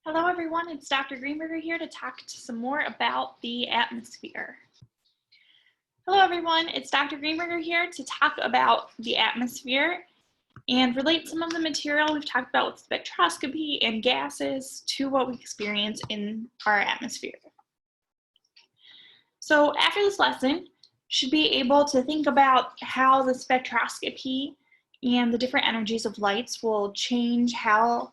Hello everyone, it's Dr. Greenberger here to talk some more about the atmosphere. Hello everyone, it's Dr. Greenberger here to talk about the atmosphere and relate some of the material we've talked about with spectroscopy and gases to what we experience in our atmosphere. So after this lesson, you should be able to think about how the spectroscopy and the different energies of lights will change how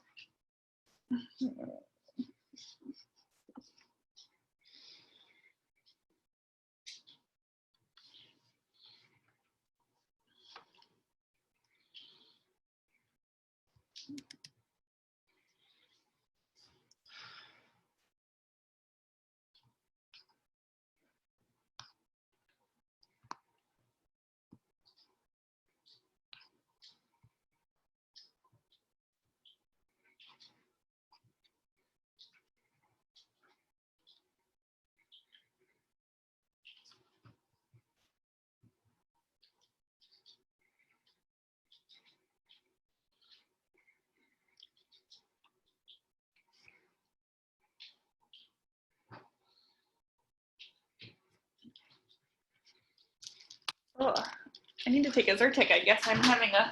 I need to take a Zyrtec. I guess I'm having a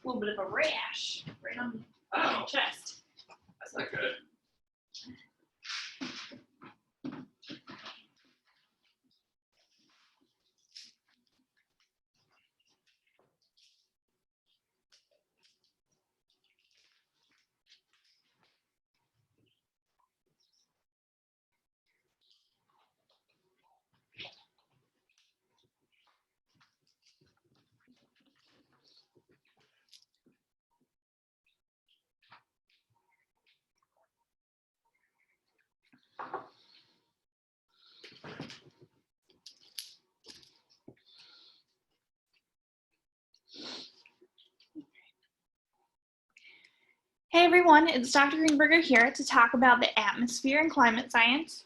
little bit of a rash right on my chest. That's not good. Hey everyone, it's Dr. Greenberger here to talk about the atmosphere and climate science.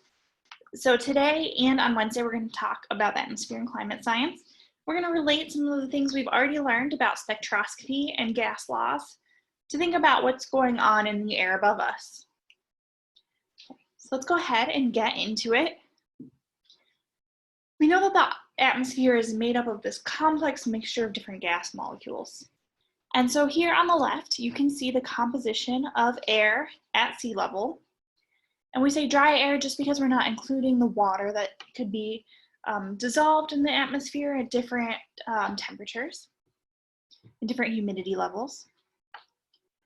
So today and on Wednesday, we're going to talk about the atmosphere and climate science. We're going to relate some of the things we've already learned about spectroscopy and gas laws to think about what's going on in the air above us. Okay, so let's go ahead and get into it. We know that the atmosphere is made up of this complex mixture of different gas molecules. And so here on the left, you can see the composition of air at sea level. And we say dry air just because we're not including the water that could be dissolved in the atmosphere at different temperatures and different humidity levels.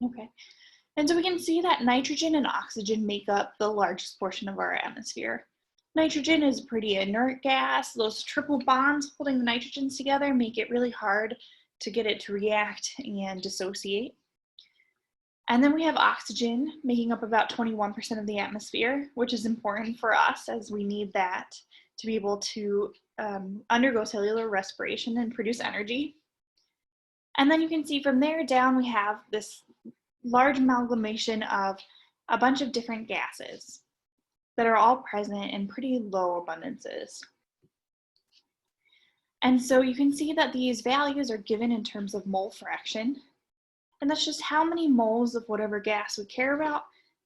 Okay, and so we can see that nitrogen and oxygen make up the largest portion of our atmosphere. Nitrogen is a pretty inert gas. Those triple bonds holding the nitrogens together make it really hard to get it to react and dissociate. And then we have oxygen making up about 21% of the atmosphere, which is important for us as we need that to be able to undergo cellular respiration and produce energy. And then you can see from there down we have this large amalgamation of a bunch of different gases that are all present in pretty low abundances. And so you can see that these values are given in terms of mole fraction, and that's just how many moles of whatever gas we care about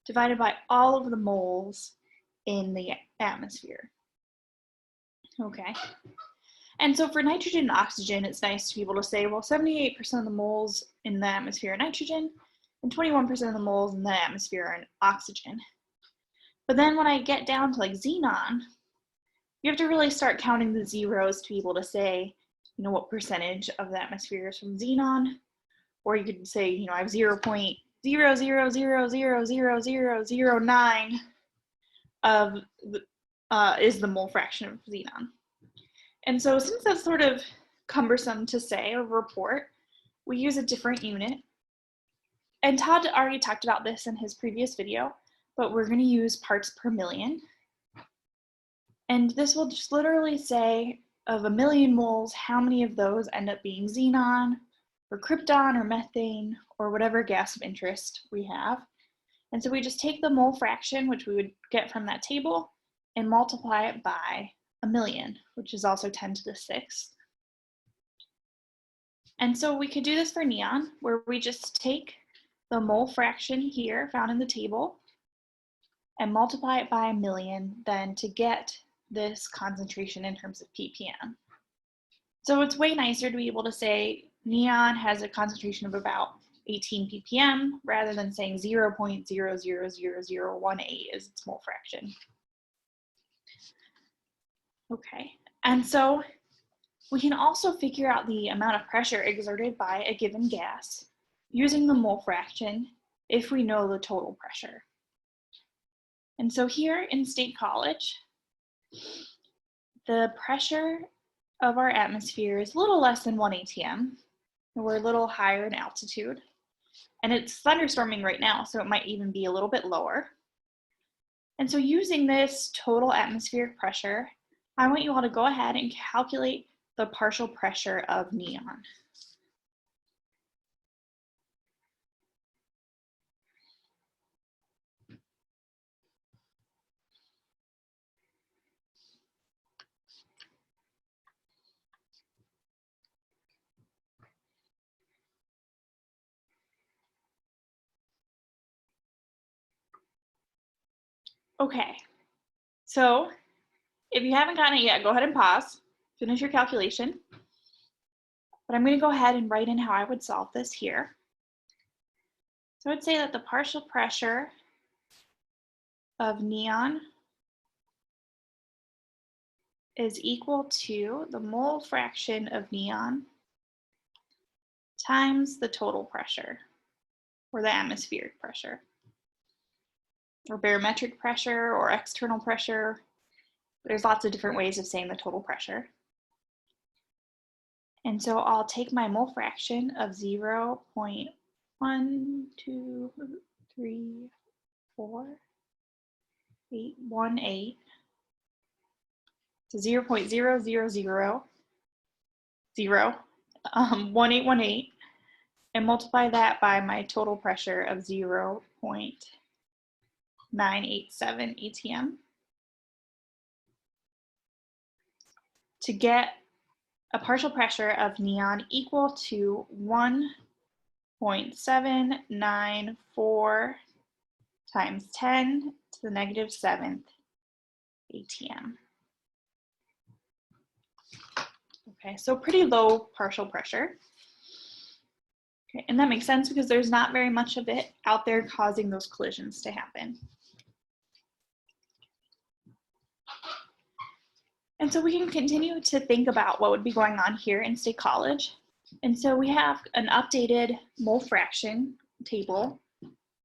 divided by all of the moles in the atmosphere. Okay, and so for nitrogen and oxygen, it's nice to be able to say, well, 78% of the moles in the atmosphere are nitrogen, and 21% of the moles in the atmosphere are oxygen. But then when I get down to like xenon, you have to really start counting the zeros to be able to say, you know, what percentage of the atmosphere is from xenon, or you could say, you know, I have 0.000000009 of is the mole fraction of xenon. And so since that's sort of cumbersome to say or report, we use a different unit. And Todd already talked about this in his previous video, but we're going to use parts per million. And this will just literally say of a million moles, how many of those end up being xenon or krypton or methane or whatever gas of interest we have. And so we just take the mole fraction, which we would get from that table, and multiply it by a million, which is also 10 to the 6th. And so we could do this for neon, where we just take the mole fraction here found in the table and multiply it by 1,000,000 then to get this concentration in terms of ppm. So it's way nicer to be able to say neon has a concentration of about 18 ppm rather than saying 0.000018 is its mole fraction. Okay, and so we can also figure out the amount of pressure exerted by a given gas using the mole fraction if we know the total pressure. And so here in State College, the pressure of our atmosphere is a little less than 1 atm. We're a little higher in altitude. And it's thunderstorming right now, so it might even be a little bit lower. And so using this total atmospheric pressure, I want you all to go ahead and calculate the partial pressure of neon. Okay, so if you haven't gotten it yet, go ahead and pause, finish your calculation. But I'm going to go ahead and write in how I would solve this here. So I would say that the partial pressure of neon is equal to the mole fraction of neon times the total pressure, or the atmospheric pressure, or barometric pressure, or external pressure. There's lots of different ways of saying the total pressure. And so I'll take my mole fraction of 0.1234818 to 0.00001818 and multiply that by my total pressure of 0.987 atm to get a partial pressure of neon equal to 1.794 times 10 to the negative 7th atm. Okay, so pretty low partial pressure. Okay, and that makes sense because there's not very much of it out there causing those collisions to happen. And so we can continue to think about what would be going on here in State College. And so we have an updated mole fraction table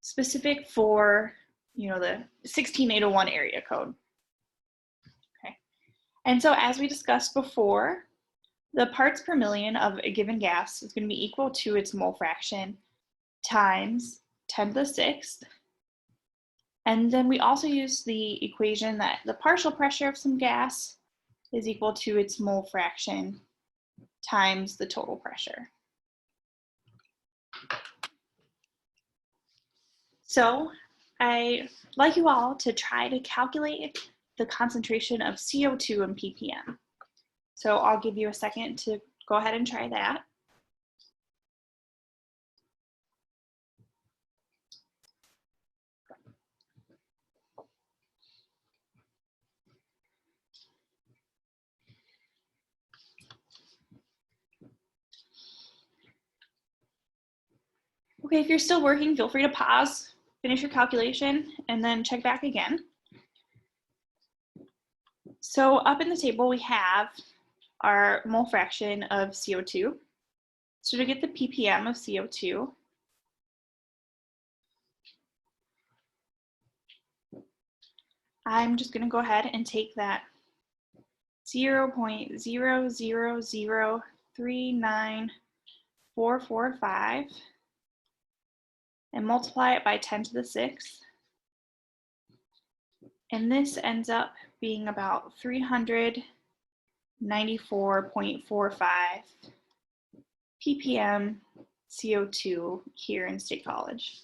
specific for, the 16801 area code. Okay. And so as we discussed before, the parts per million of a given gas is going to be equal to its mole fraction times 10 to the 6th. And then we also use the equation that the partial pressure of some gas is equal to its mole fraction times the total pressure. So I'd like you all to try to calculate the concentration of CO2 in ppm. So I'll give you a second to go ahead and try that. Okay, if you're still working, feel free to pause, finish your calculation, and then check back again. So up in the table, we have our mole fraction of CO2. So to get the ppm of CO2, I'm just going to go ahead and take that 0.0003945 and multiply it by 10 to the 6th. And this ends up being about 394.45 ppm CO2 here in State College.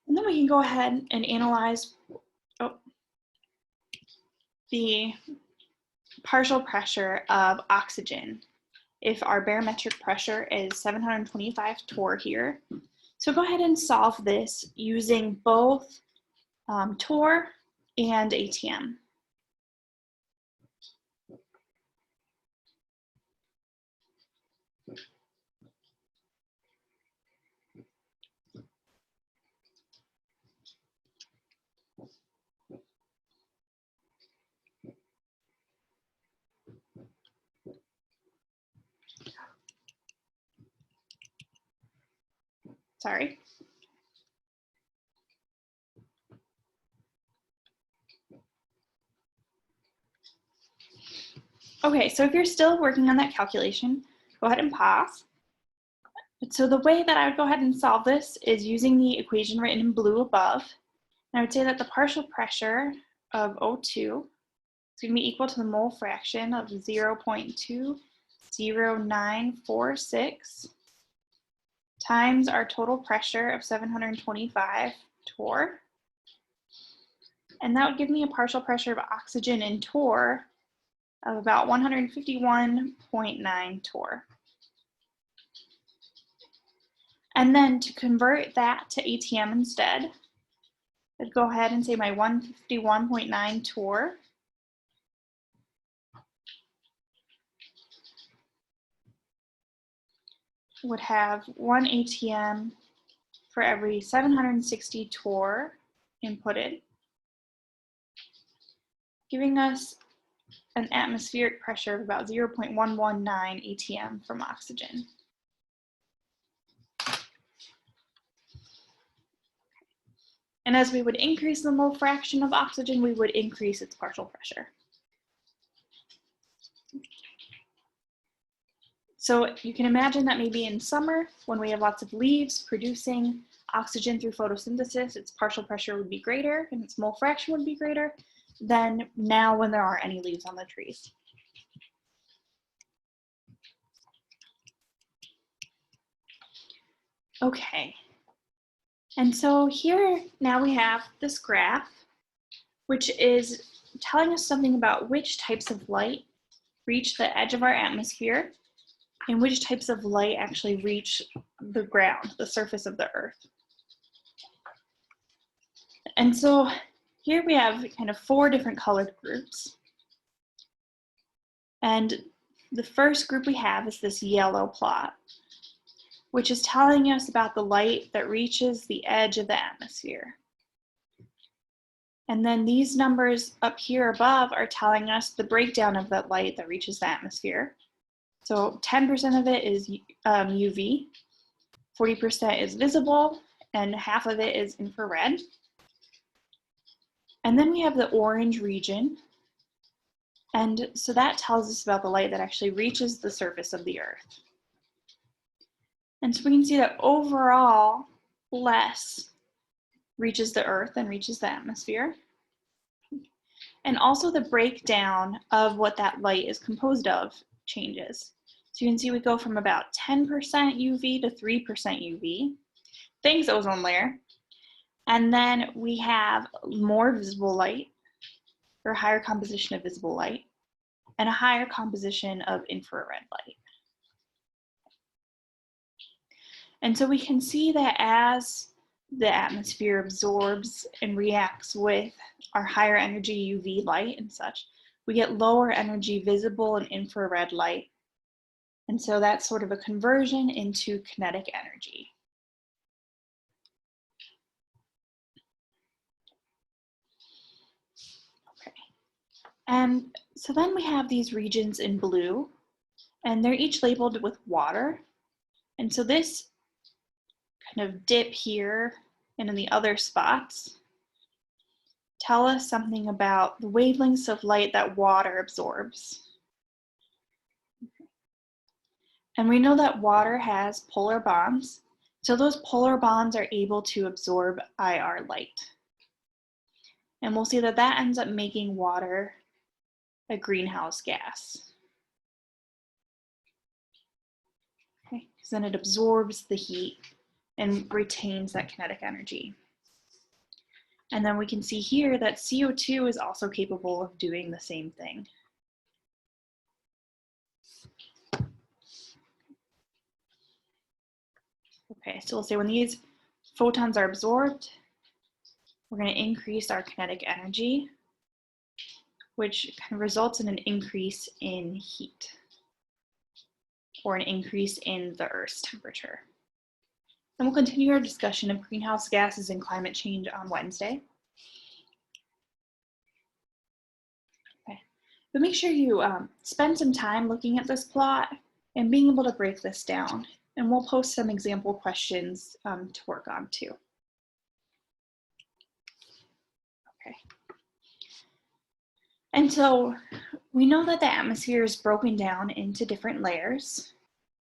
And then we can go ahead and analyze the partial pressure of oxygen if our barometric pressure is 725 torr here. So go ahead and solve this using both torr and ATM. Sorry. Okay, so if you're still working on that calculation, go ahead and pause. So the way that I would go ahead and solve this is using the equation written in blue above. And I would say that the partial pressure of O2 is going to be equal to the mole fraction of 0.20946 times our total pressure of 725 torr. And that would give me a partial pressure of oxygen in torr of about 151.9 torr. And then to convert that to ATM instead, I'd go ahead and say my 151.9 torr would have 1 ATM for every 760 torr inputted, giving us an atmospheric pressure of about 0.119 ATM from oxygen. And as we would increase the mole fraction of oxygen, we would increase its partial pressure. So you can imagine that maybe in summer, when we have lots of leaves producing oxygen through photosynthesis, its partial pressure would be greater and its mole fraction would be greater than now when there aren't any leaves on the trees. Okay, and so here now we have this graph, which is telling us something about which types of light reach the edge of our atmosphere and which types of light actually reach the ground, the surface of the earth. And so here we have kind of 4 different colored groups. And the first group we have is this yellow plot, which is telling us about the light that reaches the edge of the atmosphere. And then these numbers up here above are telling us the breakdown of that light that reaches the atmosphere. So 10% of it is UV, 40% is visible, and half of it is infrared. And then we have the orange region. And so that tells us about the light that actually reaches the surface of the earth. And so we can see that overall, less reaches the earth than reaches the atmosphere. And also the breakdown of what that light is composed of changes. So you can see we go from about 10% UV to 3% UV. Thanks, ozone layer. And then we have more visible light, or higher composition of visible light, and a higher composition of infrared light. And so we can see that as the atmosphere absorbs and reacts with our higher energy UV light and such, we get lower energy visible and infrared light. And so that's sort of a conversion into kinetic energy. Okay. And so then we have these regions in blue, and they're each labeled with water. And so this kind of dip here and in the other spots tell us something about the wavelengths of light that water absorbs. And we know that water has polar bonds, so those polar bonds are able to absorb IR light. And we'll see that that ends up making water a greenhouse gas. Okay, because then it absorbs the heat and retains that kinetic energy. And then we can see here that CO2 is also capable of doing the same thing. Okay, so we'll say when these photons are absorbed, we're going to increase our kinetic energy, which kind of results in an increase in heat or an increase in the Earth's temperature. Then we'll continue our discussion of greenhouse gases and climate change on Wednesday. Okay. But make sure you spend some time looking at this plot and being able to break this down. And we'll post some example questions to work on too. Okay. And so we know that the atmosphere is broken down into different layers.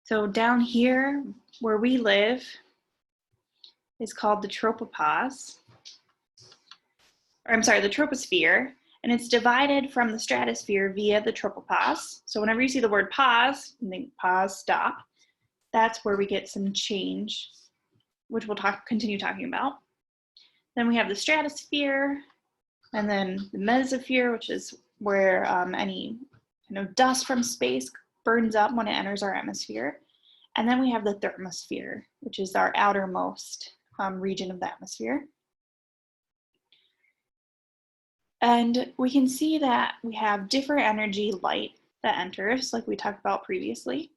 So down here where we live is called the tropopause, or I'm sorry, the troposphere, and it's divided from the stratosphere via the tropopause. So whenever you see the word pause, and think pause, stop, that's where we get some change, which we'll continue talking about. Then we have the stratosphere, and then the mesosphere, which is where any dust from space burns up when it enters our atmosphere. And then we have the thermosphere, which is our outermost region of the atmosphere. And we can see that we have different energy light that enters, like we talked about previously.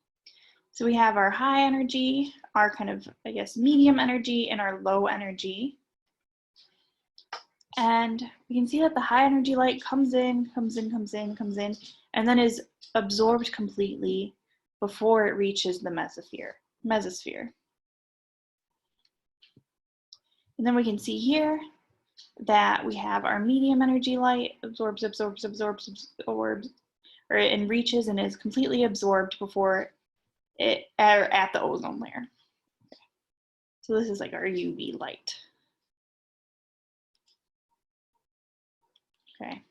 So we have our high energy, our kind of, medium energy, and our low energy. And we can see that the high energy light comes in, and then is absorbed completely before it reaches the mesosphere. And then we can see here that we have our medium energy light absorbs, and reaches and is completely absorbed before it at the ozone layer. So this is like our UV light. Okay.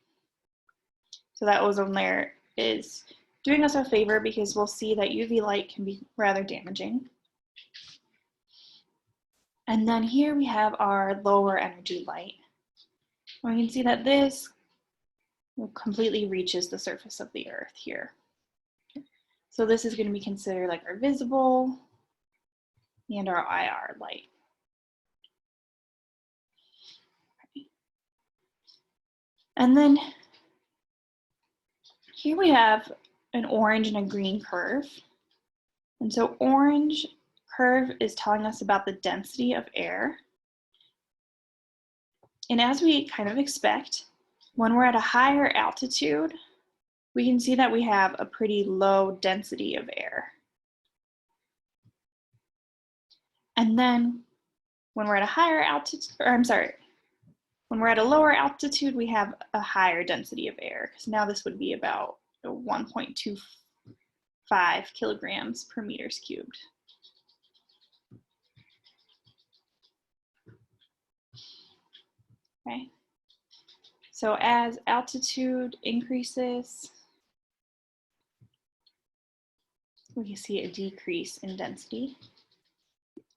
So that ozone layer is doing us a favor because we'll see that UV light can be rather damaging. And then here we have our lower energy light. And we can see that this completely reaches the surface of the Earth here. So this is going to be considered like our visible and our IR light. Okay. And then here we have an orange and a green curve. And so orange curve is telling us about the density of air. And as we kind of expect, when we're at a higher altitude, we can see that we have a pretty low density of air. And then when we're at a higher altitude, when we're at a lower altitude, we have a higher density of air. So now this would be about 1.25 kilograms per meters cubed. Okay. So as altitude increases, we can see a decrease in density.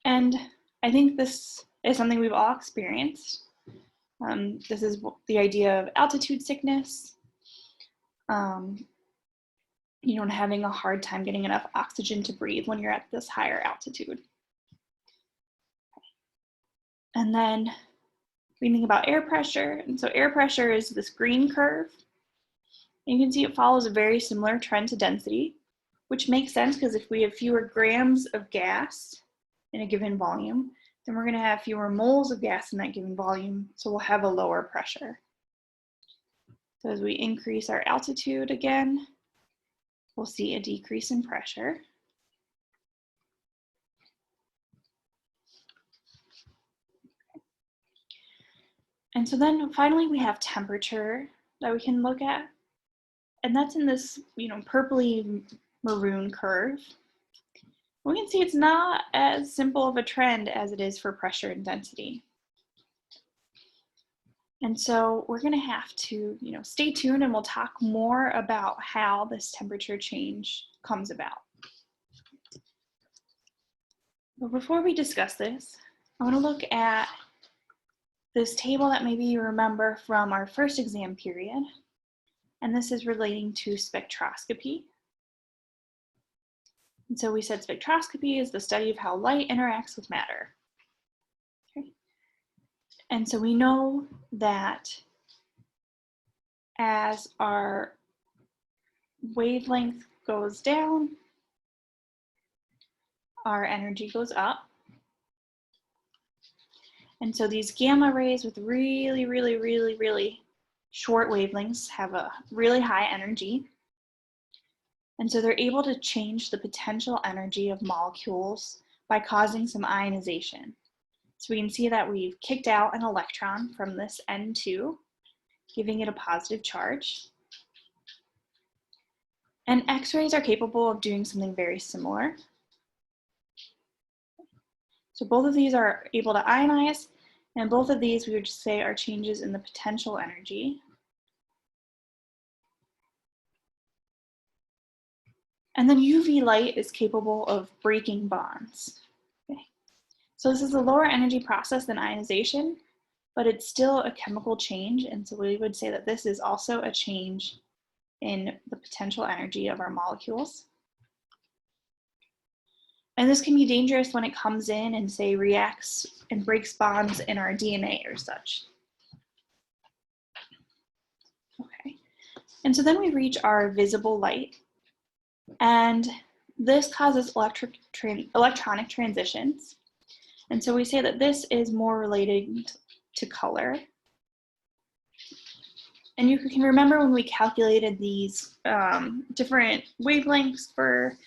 And I think this is something we've all experienced. This is the idea of altitude sickness. Having a hard time getting enough oxygen to breathe when you're at this higher altitude. And then we think about air pressure. And so air pressure is this green curve. And you can see it follows a very similar trend to density, which makes sense because if we have fewer grams of gas in a given volume, then we're going to have fewer moles of gas in that given volume, so we'll have a lower pressure. So as we increase our altitude again, we'll see a decrease in pressure. And so then finally we have temperature that we can look at. And that's in this, purpley maroon curve. We can see it's not as simple of a trend as it is for pressure and density. And so we're going to have to, stay tuned, and we'll talk more about how this temperature change comes about. But before we discuss this, I want to look at this table that maybe you remember from our first exam period. And this is relating to spectroscopy. And so we said spectroscopy is the study of how light interacts with matter. Okay. And so we know that as our wavelength goes down, our energy goes up. And so these gamma rays with really short wavelengths have a really high energy. And so they're able to change the potential energy of molecules by causing some ionization. So we can see that we've kicked out an electron from this N2, giving it a positive charge. And X-rays are capable of doing something very similar. So both of these are able to ionize, and both of these we would just say are changes in the potential energy. And then UV light is capable of breaking bonds. Okay. So this is a lower energy process than ionization, but it's still a chemical change, and so we would say that this is also a change in the potential energy of our molecules. And this can be dangerous when it comes in and, say, reacts and breaks bonds in our DNA or such. Okay, and so then we reach our visible light, and this causes electronic transitions. And so we say that this is more related to color. And you can remember when we calculated these different wavelengths for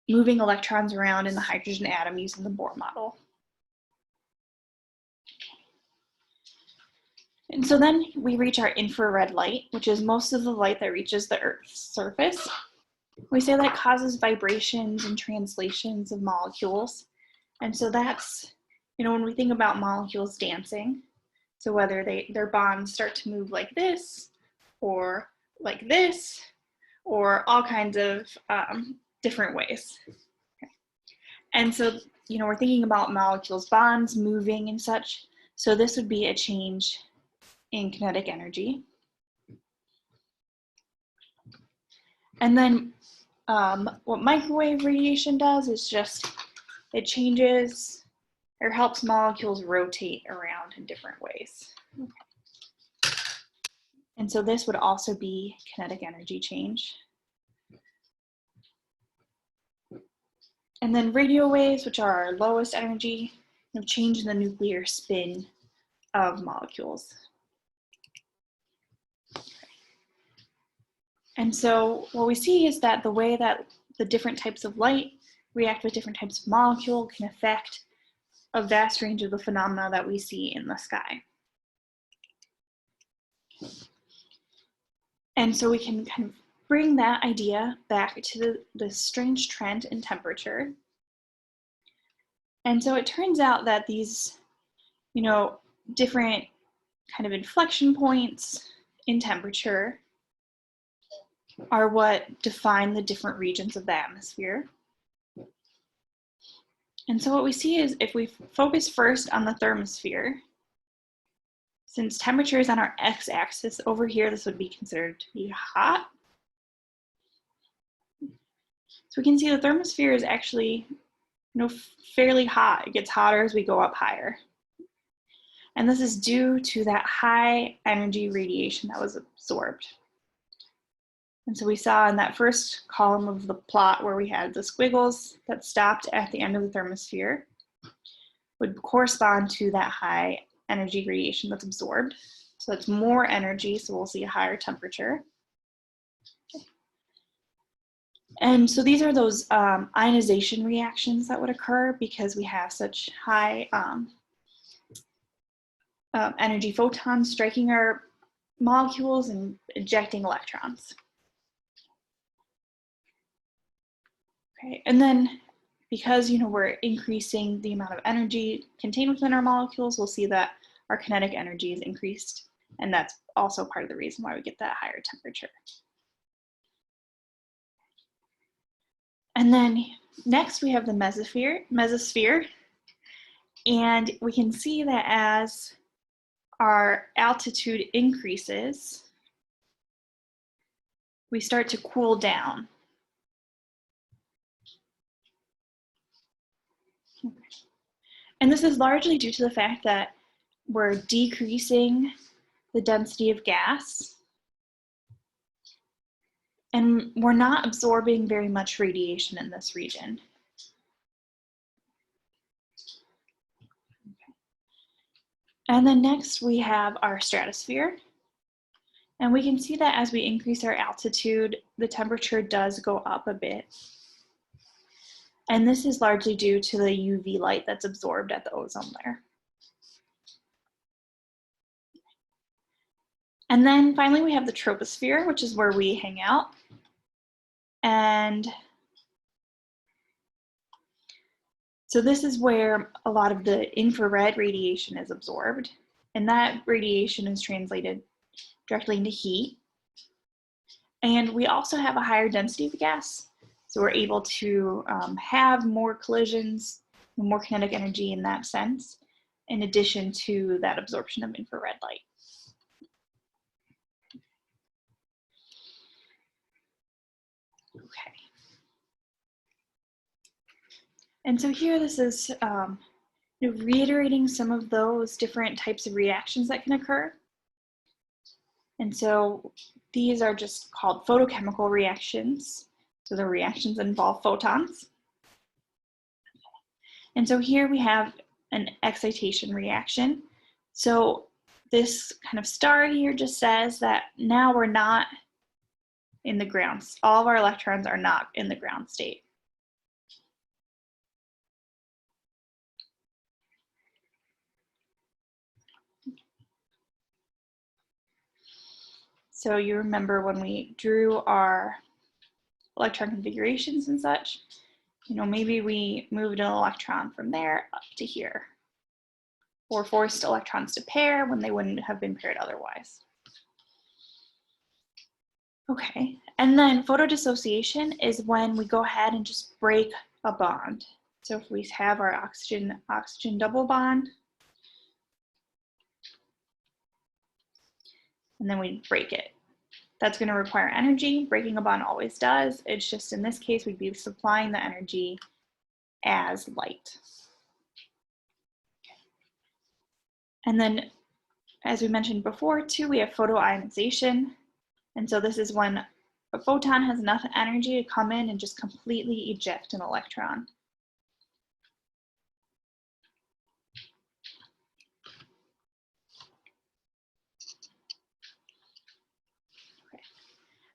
moving electrons around in the hydrogen atom using the Bohr model. And so then we reach our infrared light, which is most of the light that reaches the Earth's surface. We say that causes vibrations and translations of molecules. And so that's, when we think about molecules dancing, so whether their bonds start to move like this, or all kinds of different ways. Okay. And so, we're thinking about molecules, bonds, moving and such. So this would be a change in kinetic energy. And then what microwave radiation does is just, it changes or helps molecules rotate around in different ways. Okay. And so this would also be kinetic energy change. And then radio waves, which are our lowest energy, change the nuclear spin of molecules. And so what we see is that the way that the different types of light react with different types of molecule can affect a vast range of the phenomena that we see in the sky. And so we can kind of bring that idea back to the strange trend in temperature. And so it turns out that these, different kind of inflection points in temperature are what define the different regions of the atmosphere. And so what we see is if we focus first on the thermosphere, since temperature is on our x-axis, over here this would be considered to be hot. So we can see the thermosphere is actually fairly hot. It gets hotter as we go up higher. And this is due to that high energy radiation that was absorbed. And so we saw in that first column of the plot where we had the squiggles that stopped at the end of the thermosphere would correspond to that high energy radiation that's absorbed. So that's more energy, so we'll see a higher temperature. Okay. And so these are those ionization reactions that would occur because we have such high energy photons striking our molecules and ejecting electrons. Okay, and then because we're increasing the amount of energy contained within our molecules, we'll see that our kinetic energy is increased, and that's also part of the reason why we get that higher temperature. And then next we have the mesosphere, and we can see that as our altitude increases, we start to cool down. And this is largely due to the fact that we're decreasing the density of gas, and we're not absorbing very much radiation in this region. And then next we have our stratosphere. And we can see that as we increase our altitude, the temperature does go up a bit. And this is largely due to the UV light that's absorbed at the ozone layer. And then finally we have the troposphere, which is where we hang out. And so this is where a lot of the infrared radiation is absorbed. And that radiation is translated directly into heat. And we also have a higher density of gas. So we're able to have more collisions, more kinetic energy in that sense, in addition to that absorption of infrared light. Okay. And so here this is reiterating some of those different types of reactions that can occur. And so these are just called photochemical reactions. So the reactions that involve photons. And so here we have an excitation reaction. So this kind of star here just says that now we're not in the ground. All of our electrons are not in the ground state. So you remember when we drew our electron configurations and such, maybe we moved an electron from there up to here, or forced electrons to pair when they wouldn't have been paired otherwise. Okay, and then photodissociation is when we go ahead and just break a bond. So if we have our oxygen double bond, and then we break it. That's going to require energy. Breaking a bond always does. It's just in this case, we'd be supplying the energy as light. And then, as we mentioned before too, we have photoionization. And so this is when a photon has enough energy to come in and just completely eject an electron.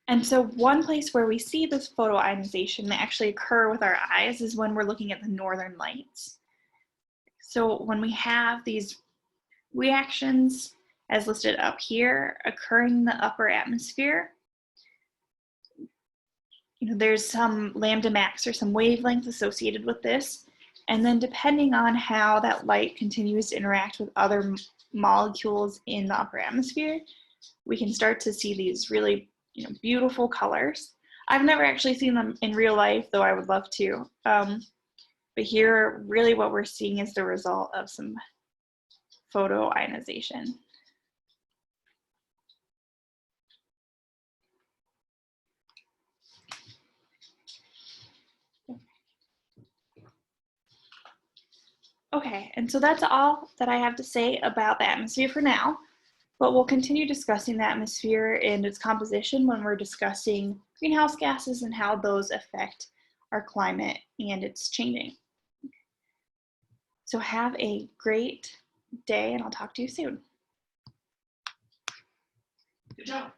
And so one place where we see this photoionization that actually occur with our eyes is when we're looking at the northern lights. So when we have these reactions, as listed up here, occurring in the upper atmosphere, there's some lambda max or some wavelength associated with this. And then depending on how that light continues to interact with other molecules in the upper atmosphere, we can start to see these really beautiful colors. I've never actually seen them in real life, though I would love to. But here, really what we're seeing is the result of some photoionization. Okay, and so that's all that I have to say about the atmosphere for now. But we'll continue discussing the atmosphere and its composition when we're discussing greenhouse gases and how those affect our climate and its changing. So have a great day, and I'll talk to you soon. Good job.